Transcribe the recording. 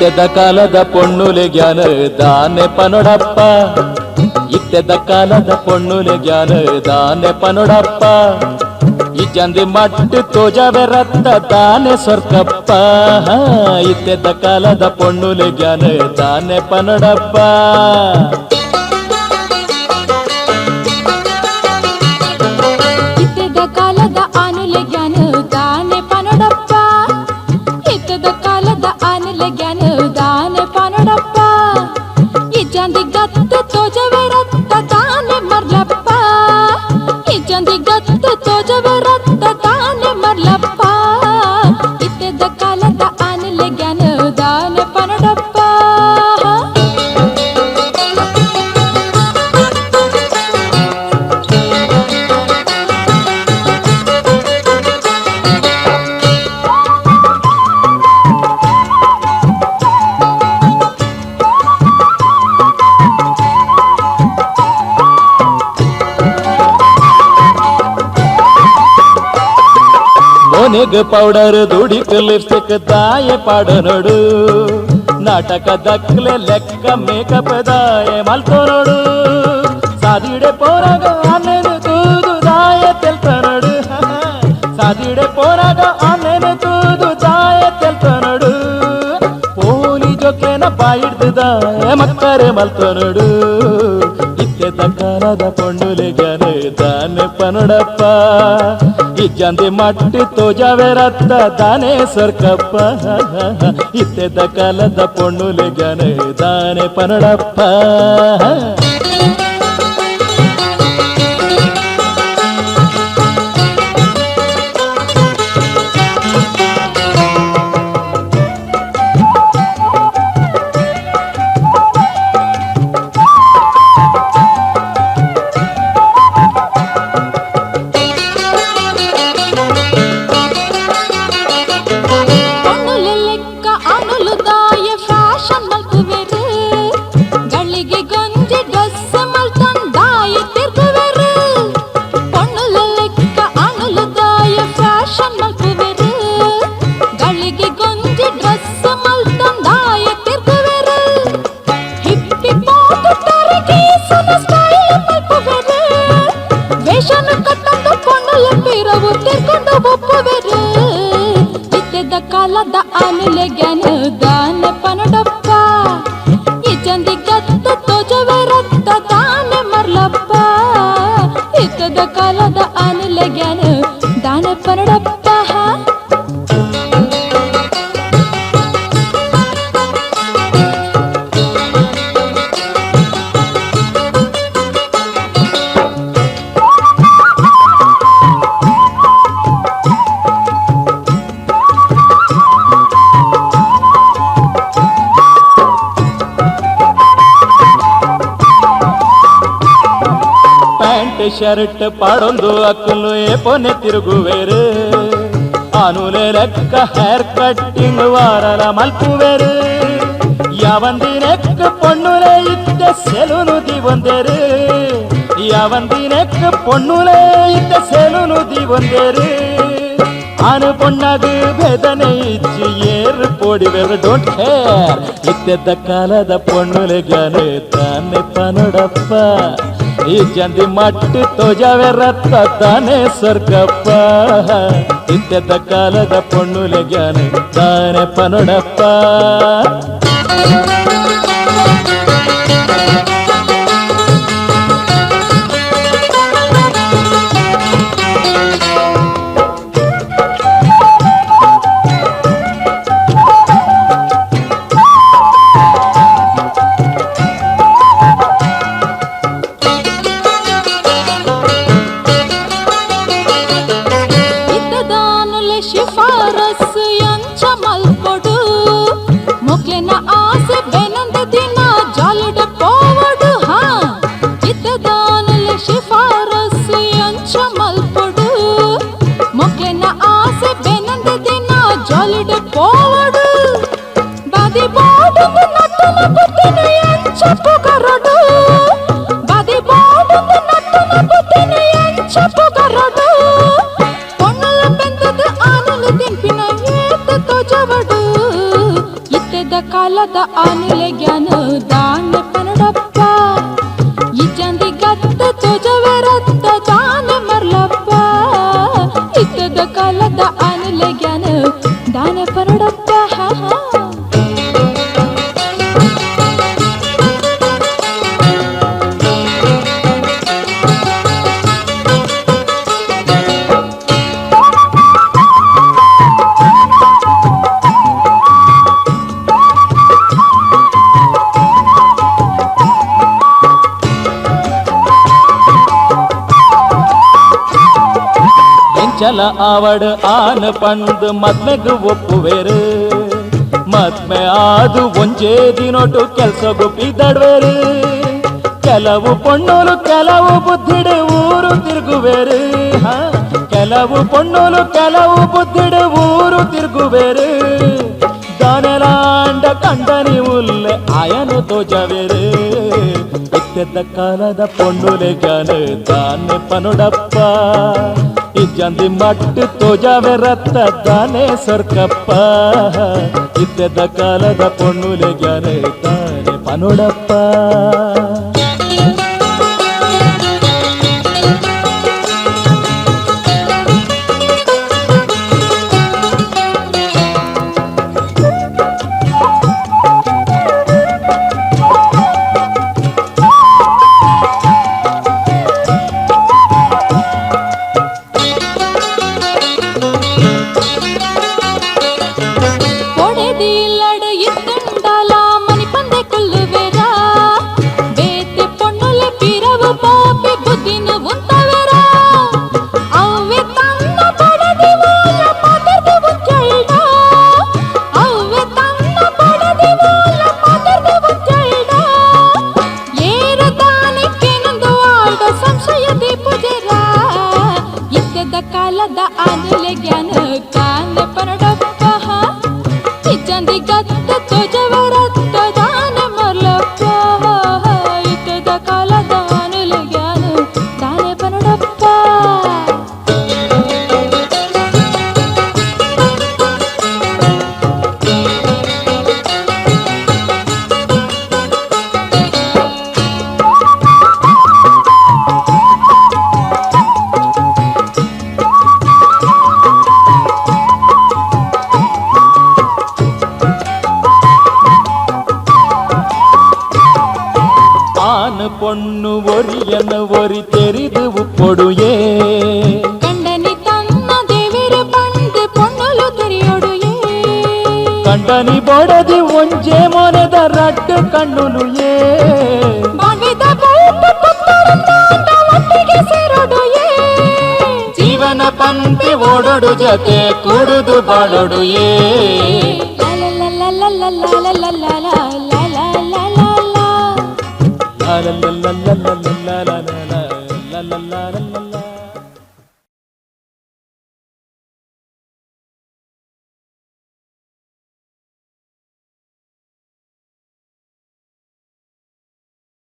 ಇತ್ತೆದ ಕಾಲದ ಪೊಣ್ಣುಲೆ ಜ್ಞಾನ ದಾನೆ ಪನೊಡಪ್ಪ ಇತ್ತೆದ ಕಾಲದ ಪೊಣ್ಣುಲೆ ಜ್ಞಾನ ದಾನೆ ಪನೊಡಪ್ಪ ಈ ಜಂದಿ ಮಟ್ಟು ತೋಜಾವೆ ರತ್ತ ದಾನೆ ಸ್ವರ್ಗಪ್ಪ ಇತ್ತೆದ ಕಾಲದ ಪೊಣ್ಣುಲೆ ಜ್ಞಾನ ದಾನೆ ಪನೊಡಪ್ಪ ಇತ್ತೆದ ಕಾಲದ ಆನುಲೆ ಜ್ಞಾನ ದಾನೆ ಪನೊಡಪ್ಪ ಇತ್ತೆದ ಕಾಲದ ಆನುಲೆ ಜ್ಞಾನ ದಾನೆ ಪನೊಡಪ್ಪ ಈ ಜಂದಿ ಗತ್ತು ತೋಜಾವೆ ರತ್ತ ದಾನೆ ಮರ್ಲಪ್ಪ ಈ ಜಂದಿ ಗತ್ತು ತೋಜಾವೆ ರತ್ತ ದಾನೆ ಮರ್ಲಪ್ಪ ಇತ್ತೆದ ಕಾಲದ ಆನುಲೆ ಜ್ಞಾನ ದಾನೆ ಪನೊಡಪ್ಪ ಮೊನೆಗ ಪೌಡರ್ ದುಡಿಕ ಲಿಪ್ಸ್ಟಿಕ್ ದಾಯ ಪಾಡ ನೋಡು ನಾಟಕ ದಕ್ಲೆ ಲೆಕ್ಕ ಮೇಕಪ್ ದಾಯ ಮಲ್ತೋ ನೋಡು ಸಾದಿಡೆ ಪೋರಾಗ ಆನೆನು ತೂದು ದಾಯ ತೆಲ್ತ ನೋಡು ಸಾದಿಡೆ ಪೋರಾಗ ಆನೆನು ತೂದು ದಾಯ ತೆಲ್ತ ನೋಡು ಪೋಲಿ ಜೊಕ್ಲೆನ ಬಾಯಿಡ್ದು ದಾಯ ಮಕ್ಕರೆ ಮಲ್ತೋ ನೋಡು ಇತ್ತೆದ ಕಾಲದ ಪೊಣ್ಣುಲೆ ಜ್ಞಾನ ದಾನೆ ಪನೊಡಪ್ಪ ಈ ಜಂದಿ ಮಟ್ಟು ತೋಜಾವೆ ರತ್ತ ದಾನೆ ಸ್ವರ್ಗಪ್ಪ ಇತ್ತೆದ ಕಾಲದ ಪೊಣ್ಣುಲೆ ಜ್ಞಾನ ದಾನೆ ಪನೊಡಪ್ಪ ಇತ್ತೆದ ಕಾಲದ ಆನುಲೆ ಜ್ಞಾನ ದಾನೆ ಪನೊಡಪ್ಪ ಈ ಜಂದಿ ಗತ್ತು ತೋಜಾವೆ ರತ್ತ ದಾನೆ ಮರ್ಲಪ್ಪ ಇತ್ತೆದ ಕಾಲದ ಆನುಲೆ ಜ್ಞಾನ ದಾನೆ ಪನೊಡಪ್ಪ ಶರ್ಟ್ ಪಾಡೊಂದು ಅಕ್ಕಲು ಪೊನೆ ತಿರುಗುವೇರು ಆನುಲೆ ಲೆಕ್ಕ ಹೇರ್ ಕಟ್ಟಿಂಗ್ ವಾರಲ ಮಲ್ಪುವೇರು ಯಾವಂದಿನೆಕ್ಕ ಪೊಣ್ಣುಲೆ ಇದ್ದ ಸೆಲುನು ದಿವಂದೇರು ಯಾವಂದಿನೆಕ್ಕ ಪೊಣ್ಣುಲೆ ಇದ್ದ ಸೆಲುನು ದಿವಂದೇರು ಆನು ಪೊಣ್ಣಾಗ ಬೇದನೆ ಇಚ್ಚಿ ಏರು ಪೋಡಿವೆರು ಡೋಂಟ್ ಕೇರ್ ಇತ್ತೆದ ಕಾಲದ ಪೊಣ್ಣುಲೆ ಜ್ಞಾನ ದಾನೆ ಪನೊಡಪ್ಪ ಈ ಜಂದಿ ಮಟ್ಟು ತೋಜಾವೆ ರತ್ತ ದಾನೆ ಸ್ವರ್ಗಪ್ಪ ಇತ್ತೆದ ಕಾಲದ ಪೊಣ್ಣುಲೆ ಜ್ಞಾನ ದಾನೆ ಪನೊಡಪ್ಪ कालाद आणले ज्ञान दान पनडप्पा इच्यांदी गत्त तुझवे रत्त दान मरलप्पा इत्तद कालाद आणले ज्ञान दान पनडप्पा हा हा ಚಲ ಆವಡ್ ಆನ ಪಂದ್ ಮದ್ಮೆಗ್ ಒಪ್ಪುವೇರು ಮದ್ಮೆ ಆದು ಒಂಜೇ ದಿನೊಟ್ಟು ಕೆಲ್ಸಗು ಬಿದ್ದಡ್ವೇರು ಕೆಲವು ಪೊಣ್ಣೋಲು ಕೆಲವು ಬುದ್ಧಿಡು ಊರು ತಿರುಗುವೇರು ಕೆಲವು ಪೊಣ್ಣೋಲು ಕೆಲವು ಬುದ್ಧಿಡು ಊರು ತಿರುಗುವೇರು ದಾನೆಲಾಂಡ ಕಂಡನಿ ಉಲ್ಲೆ ಆಯನು ತೋಜವೇರು ಇತ್ತೆದ್ದ ಕಾಲದ ಪೊಣ್ಣುಲೆ ಜ್ಞಾನ ದಾನೆ ಪನುಡಪ್ಪ ಇಜ್ಜಂದಿ ಮಟ್ಟು ತೋಜಾವೆ ರತ್ತ ತಾನೆ ಸರ್ಕಪ್ಪ ಇದ್ದದ ಕಾಲದ ಪೊಣ್ಣುಲೆ ಜ್ಞಾನ ತಾನೆ ಪನುಡಪ್ಪ ಕಾಲದ ಆನಲೆ ಜ್ಞಾನ ಕಾನ ಪನಡಪ್ಪ ಇಚ್ಚಂದಿ ಗತ್ತ ತುಜವರತ್ತ ದಾನ ಮರ್ಲಪ್ಪ ಇತ್ತದ ಕಾಲದ ಆನಲೆ ಜ್ಞಾನ ದಾನ ಪನಡಪ್ಪ பொண்ணு ஒரியன ஒரி தெரிது உப்பொடுயே கண்டனி தನ್ನ ದೇವಿರ ಬಂದು பொண்ணுಲು ತೆರಿಯೊಡುಯೇ ಕಂಡನಿ ಬೊಡದಿ ಒಂಜೆ ಮೊನೆದ ರಡ್ಡು ಕಣ್ಣುಲುಯೇ ಬಾವಿದ ಬೌಟು ಪುತ್ತರನ್ನ ಒಟ್ಟಿಗೆ ಸೇರೊಡುಯೇ ಜೀವನ ಪಂಪಿ ಓಡೊಡು ಜೊತೆ ಕೂಡುದು ಬಾಳೊಡುಯೇ la la la la la la la la la la la la la la